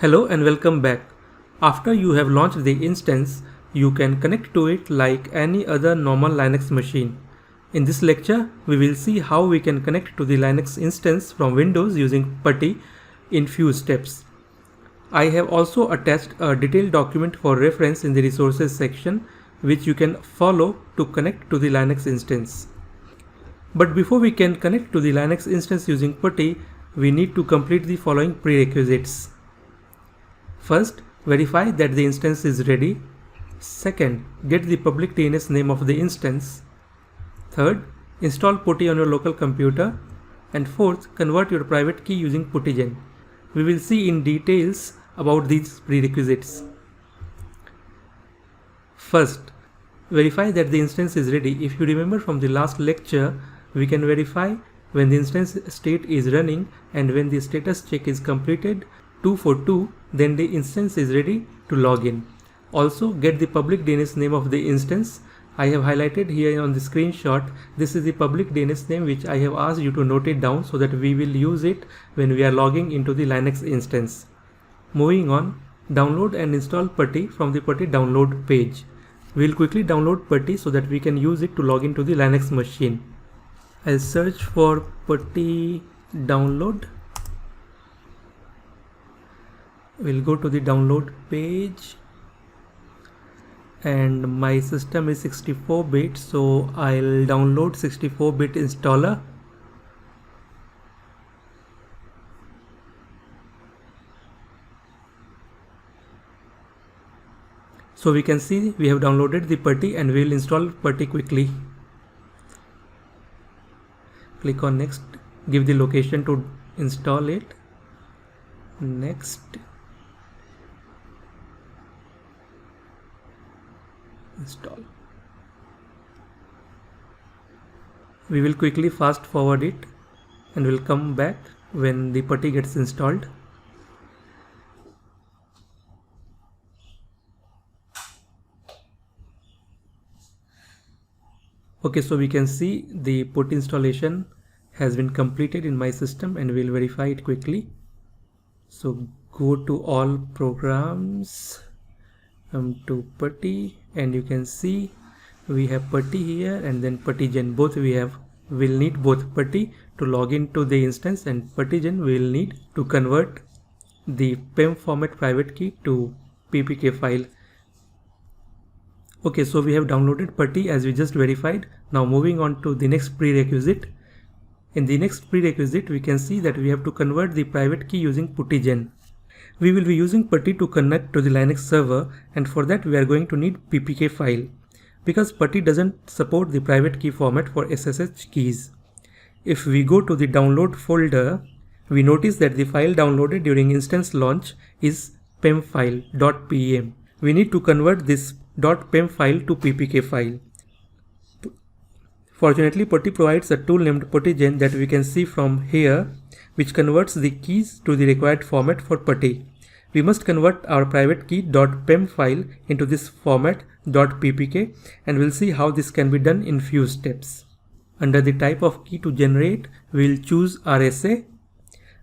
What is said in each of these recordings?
Hello and welcome back. After you have launched the instance, you can connect to it like any other normal Linux machine. In this lecture, we will see how we can connect to the Linux instance from Windows using PuTTY in few steps. I have also attached a detailed document for reference in the resources section, which you can follow to connect to the Linux instance. But before we can connect to the Linux instance using PuTTY, we need to complete the following prerequisites. First, verify that the instance is ready. Second, get the public DNS name of the instance. Third, install PuTTY on your local computer. And fourth, convert your private key using PuTTYGen. We will see in details about these prerequisites. First, verify that the instance is ready. If you remember from the last lecture, we can verify when the instance state is running and when the status check is completed 2 for 2, then the instance is ready to log in. Also, get the public DNS name of the instance. I have highlighted here on the screenshot. This is the public DNS name which I have asked you to note it down so that we will use it when we are logging into the Linux instance. Moving on, download and install PuTTY from the PuTTY download page. We will quickly download PuTTY so that we can use it to log into the Linux machine. I'll search for PuTTY download. We'll go to the download page and my system is 64-bit, so I'll download 64-bit installer. So we can see we have downloaded the PuTTY and we will install PuTTY quickly. Click on next, give the location to install it. Next. Install. We will quickly fast forward it and we'll come back when the PuTTY gets installed. Okay, so we can see the PuTTY installation has been completed in my system and we'll verify it quickly. So go to all programs, to PuTTY, and you can see we have PuTTY here and then PuTTYGen. Both we have. We'll need both PuTTY to log into the instance and PuTTYGen we will need to convert the PEM format private key to PPK file. Okay, so we have downloaded PuTTY as we just verified. Now moving on to the next prerequisite. In the next prerequisite, we can see that we have to convert the private key using PuTTYGen. We will be using PuTTY to connect to the Linux server, and for that we are going to need PPK file because PuTTY doesn't support the private key format for SSH keys. If we go to the download folder, we notice that the file downloaded during instance launch is pemfile.pem. We need to convert this .pem file to PPK file. Fortunately, PuTTY provides a tool named PuTTYGen that we can see from here, which converts the keys to the required format for PuTTY. We must convert our private key .pem file into this format .ppk, and we'll see how this can be done in few steps. Under the type of key to generate, we'll choose RSA.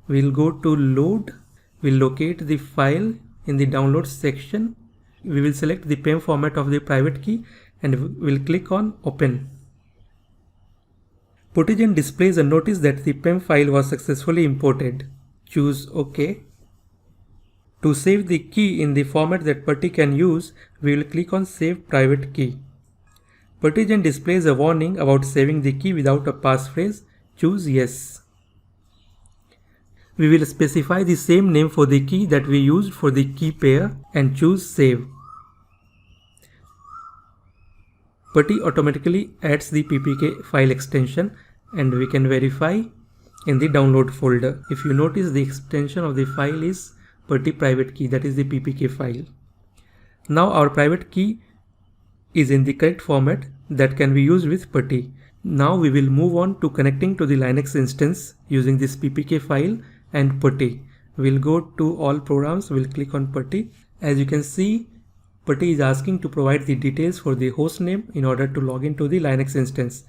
We'll go to load. We'll locate the file in the download section. We will select the PEM format of the private key and we'll click on open. PuTTYGen displays a notice that the PEM file was successfully imported. Choose OK. To save the key in the format that PuTTY can use, we will click on Save Private Key. PuTTYGen displays a warning about saving the key without a passphrase. Choose Yes. We will specify the same name for the key that we used for the key pair and choose Save. PuTTY automatically adds the PPK file extension and we can verify in the download folder. If you notice, the extension of the file is PuTTY private key, that is the PPK file. Now our private key is in the correct format that can be used with PuTTY. Now we will move on to connecting to the Linux instance using this PPK file and PuTTY. We'll go to all programs, we'll click on PuTTY. As you can see, PuTTY is asking to provide the details for the host name in order to log into the Linux instance.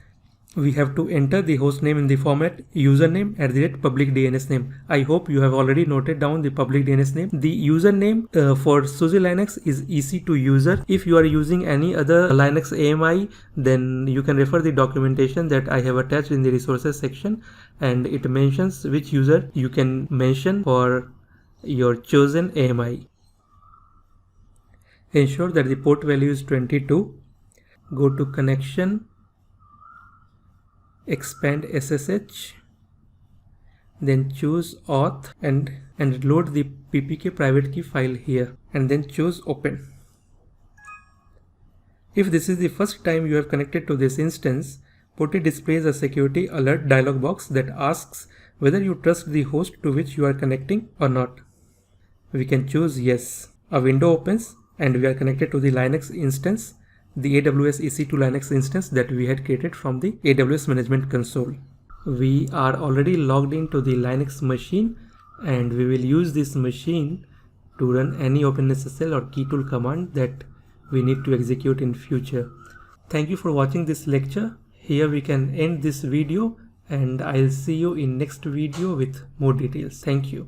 we have to enter the host name in the format username @public DNS name. I hope you have already noted down the public DNS name. The username for SUSE Linux is EC2user. If you are using any other Linux AMI, then you can refer the documentation that I have attached in the resources section, and it mentions which user you can mention for your chosen AMI. Ensure that the port value is 22. Go to connection, expand SSH, then choose auth and load the ppk private key file here, and then choose open. If this is the first time you have connected to this instance, POTI displays a security alert dialog box that asks whether you trust the host to which you are connecting or not. We can choose yes. A window opens and we are connected to the Linux instance, the AWS EC2 Linux instance that we had created from the AWS Management Console. We are already logged into the Linux machine, and we will use this machine to run any OpenSSL or keytool command that we need to execute in future. Thank you for watching this lecture. Here we can end this video, and I'll see you in next video with more details. Thank you.